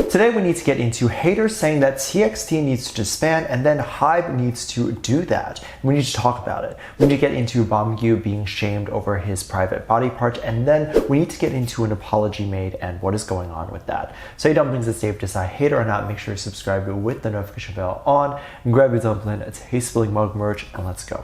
Today we need to get into haters saying that TXT needs to disband and then HYBE needs to do that. We need to talk about it. We need to get into Beomgyu being shamed over his private body part, and then we need to get into an apology made and what is going on with that. So hey dumplings, it's Dave. Decide hater or not, make sure you subscribe with the notification bell on and grab your dumpling, it's Taste Filling mug merch, and let's go.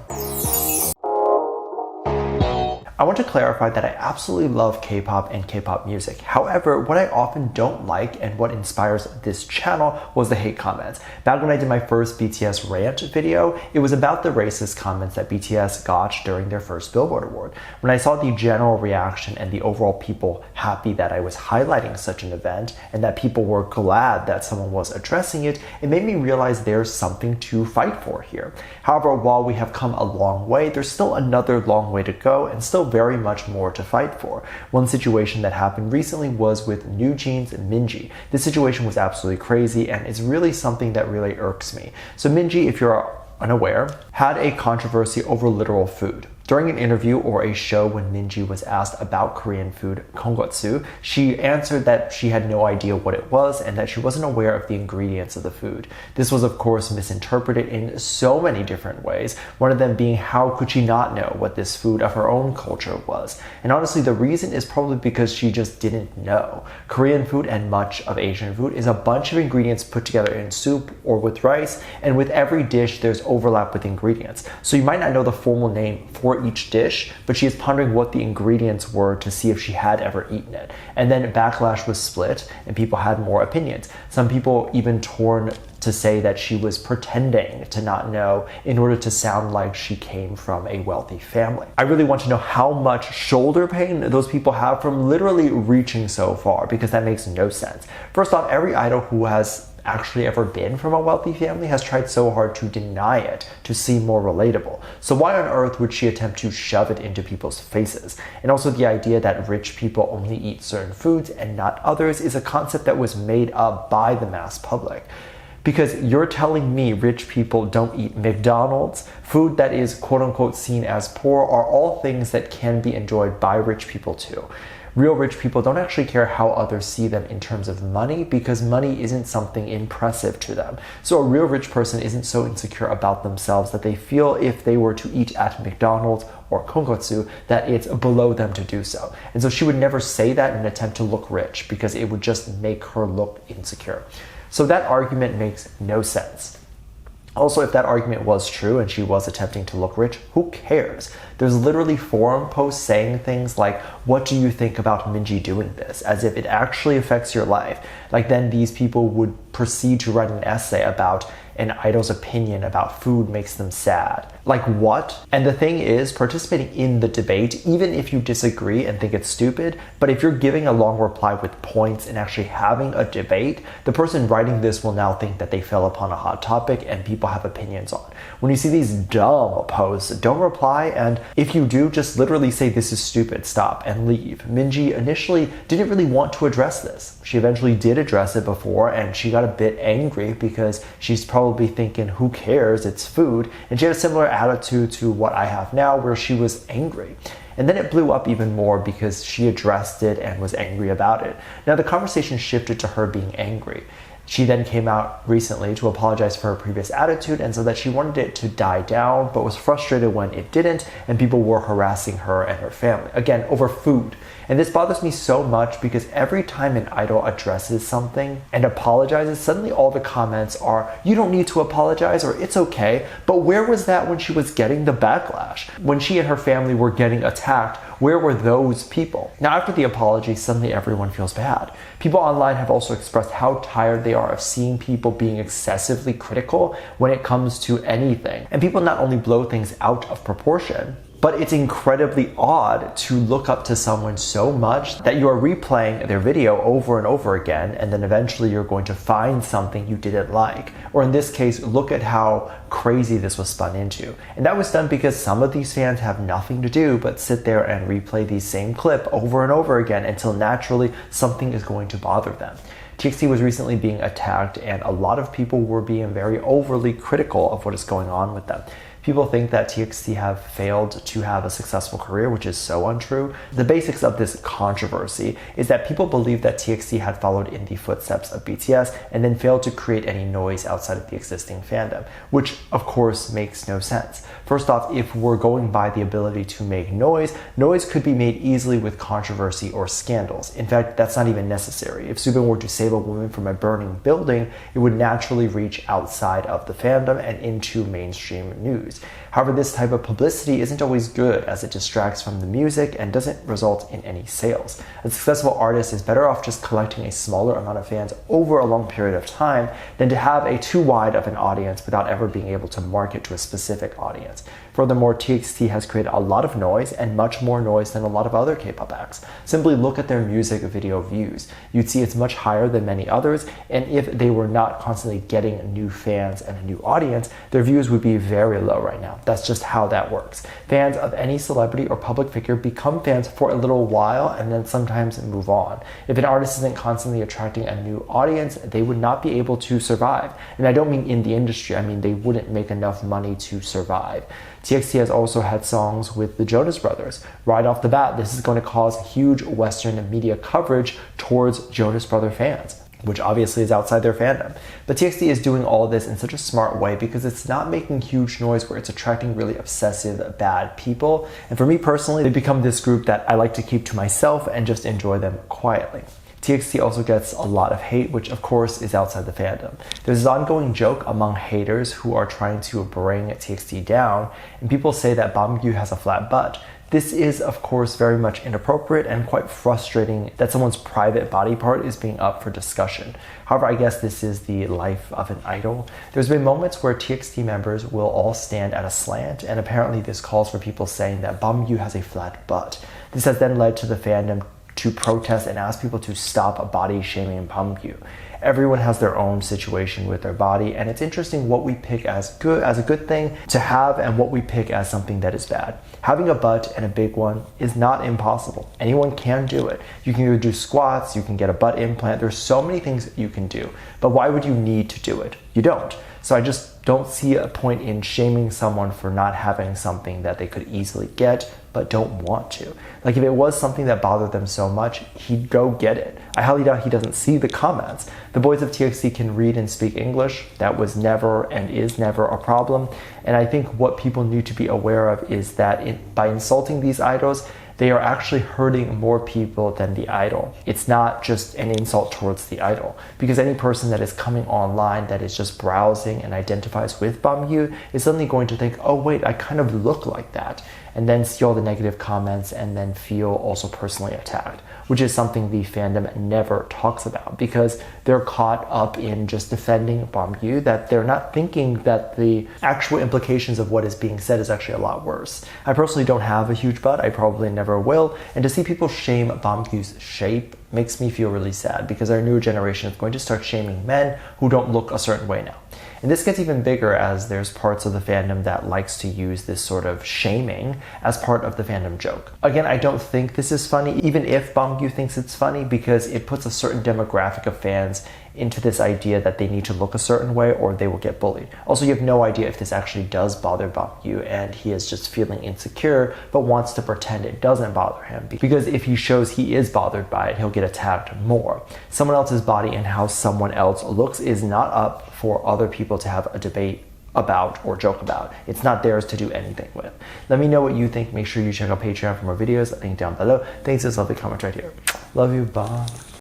I want to clarify that I absolutely love K-pop and K-pop music. However, what I often don't like and what inspires this channel was the hate comments. Back when I did my first BTS rant video, it was about the racist comments that BTS got during their first Billboard Award. When I saw the general reaction and the overall people happy that I was highlighting such an event and that people were glad that someone was addressing it, it made me realize there's something to fight for here. However, while we have come a long way, there's still another long way to go and still very much more to fight for. One situation that happened recently was with NewJeans Minji. This situation was absolutely crazy and it's really something that really irks me. So Minji, if you're unaware, had a controversy over literal food. During an interview or a show when Minji was asked about Korean food, Katguksu, she answered that she had no idea what it was and that she wasn't aware of the ingredients of the food. This was of course misinterpreted in so many different ways, one of them being how could she not know what this food of her own culture was? And honestly, the reason is probably because she just didn't know. Korean food and much of Asian food is a bunch of ingredients put together in soup or with rice, and with every dish there's overlap with ingredients. So you might not know the formal name for each dish, but she is pondering what the ingredients were to see if she had ever eaten it. And then backlash was split and people had more opinions. Some people even torn to say that she was pretending to not know in order to sound like she came from a wealthy family. I really want to know how much shoulder pain those people have from literally reaching so far, because that makes no sense. First off, every idol who has actually ever been from a wealthy family has tried so hard to deny it to seem more relatable. So why on earth would she attempt to shove it into people's faces? And also the idea that rich people only eat certain foods and not others is a concept that was made up by the mass public. Because you're telling me rich people don't eat McDonald's, food that is quote unquote seen as poor are all things that can be enjoyed by rich people too. Real rich people don't actually care how others see them in terms of money, because money isn't something impressive to them. So a real rich person isn't so insecure about themselves that they feel if they were to eat at McDonald's or Katguksu that it's below them to do so. And so she would never say that in an attempt to look rich, because it would just make her look insecure. So that argument makes no sense. Also, if that argument was true and she was attempting to look rich, who cares? There's literally forum posts saying things like, what do you think about Minji doing this? As if it actually affects your life. Like then these people would proceed to write an essay about an idol's opinion about food makes them sad. Like what? And the thing is, participating in the debate, even if you disagree and think it's stupid, but if you're giving a long reply with points and actually having a debate, the person writing this will now think that they fell upon a hot topic and people have opinions on. When you see these dumb posts, don't reply, and if you do, just literally say this is stupid, stop, and leave. Minji initially didn't really want to address this. She eventually did address it before and she got a bit angry because she's probably thinking, who cares, it's food, and she had a similar attitude to what I have now, where she was angry. And then it blew up even more because she addressed it and was angry about it. Now the conversation shifted to her being angry. She then came out recently to apologize for her previous attitude and so that she wanted it to die down, but was frustrated when it didn't and people were harassing her and her family, again, over food. And this bothers me so much because every time an idol addresses something and apologizes, suddenly all the comments are, you don't need to apologize, or it's okay. But where was that when she was getting the backlash? When she and her family were getting attacked, where were those people? Now after the apology, suddenly everyone feels bad. People online have also expressed how tired they are of seeing people being excessively critical when it comes to anything. And people not only blow things out of proportion, but it's incredibly odd to look up to someone so much that you are replaying their video over and over again, and then eventually you're going to find something you didn't like. Or in this case, look at how crazy this was spun into. And that was done because some of these fans have nothing to do but sit there and replay the same clip over and over again until naturally something is going to bother them. TXT was recently being attacked and a lot of people were being very overly critical of what is going on with them. People think that TXT have failed to have a successful career, which is so untrue. The basics of this controversy is that people believe that TXT had followed in the footsteps of BTS and then failed to create any noise outside of the existing fandom, which of course makes no sense. First off, if we're going by the ability to make noise, noise could be made easily with controversy or scandals. In fact, that's not even necessary. If Subin were to save a woman from a burning building, it would naturally reach outside of the fandom and into mainstream news. However, this type of publicity isn't always good, as it distracts from the music and doesn't result in any sales. A successful artist is better off just collecting a smaller amount of fans over a long period of time than to have a too wide of an audience without ever being able to market to a specific audience. Furthermore, TXT has created a lot of noise, and much more noise than a lot of other K-pop acts. Simply look at their music video views. You'd see it's much higher than many others, and if they were not constantly getting new fans and a new audience, their views would be very low right now. That's just how that works. Fans of any celebrity or public figure become fans for a little while and then sometimes move on. If an artist isn't constantly attracting a new audience, they would not be able to survive. And I don't mean in the industry, I mean they wouldn't make enough money to survive. TXT has also had songs with the Jonas Brothers. Right off the bat, this is going to cause huge Western media coverage towards Jonas Brother fans, which obviously is outside their fandom. But TXT is doing all this in such a smart way because it's not making huge noise where it's attracting really obsessive, bad people. And for me personally, they become this group that I like to keep to myself and just enjoy them quietly. TXT also gets a lot of hate, which of course is outside the fandom. There's this ongoing joke among haters who are trying to bring TXT down, and people say that Beomgyu has a flat butt. This is, of course, very much inappropriate and quite frustrating that someone's private body part is being up for discussion. However, I guess this is the life of an idol. There's been moments where TXT members will all stand at a slant, and apparently this calls for people saying that Beomgyu has a flat butt. This has then led to the fandom to protest and ask people to stop body shaming Beomgyu. Everyone has their own situation with their body, and it's interesting what we pick as a good thing to have and what we pick as something that is bad. Having a butt and a big one is not impossible. Anyone can do it. You can either do squats, you can get a butt implant, there's so many things that you can do. But why would you need to do it? You don't. So I just don't see a point in shaming someone for not having something that they could easily get but don't want to. Like if it was something that bothered them so much, he'd go get it. I highly doubt he doesn't see the comments. The boys of TXT can read and speak English. That was never and is never a problem. And I think what people need to be aware of is that by insulting these idols, they are actually hurting more people than the idol. It's not just an insult towards the idol, because any person that is coming online that is just browsing and identifies with Beomgyu is suddenly going to think, oh wait, I kind of look like that, and then see all the negative comments and then feel also personally attacked, which is something the fandom never talks about because they're caught up in just defending Beomgyu, that they're not thinking that the actual implications of what is being said is actually a lot worse. I personally don't have a huge butt, I probably never will, and to see people shame Beomgyu's shape makes me feel really sad because our newer generation is going to start shaming men who don't look a certain way now. And this gets even bigger as there's parts of the fandom that likes to use this sort of shaming as part of the fandom joke. Again, I don't think this is funny, even if Beomgyu thinks it's funny, because it puts a certain demographic of fans into this idea that they need to look a certain way or they will get bullied. Also, you have no idea if this actually does bother Beomgyu and he is just feeling insecure but wants to pretend it doesn't bother him, because if he shows he is bothered by it, he'll get attacked more. Someone else's body and how someone else looks is not up for other people to have a debate about or joke about. It's not theirs to do anything with. Let me know what you think. Make sure you check out Patreon for more videos. Link down below. Thanks for this lovely comment right here. Love you. Bye.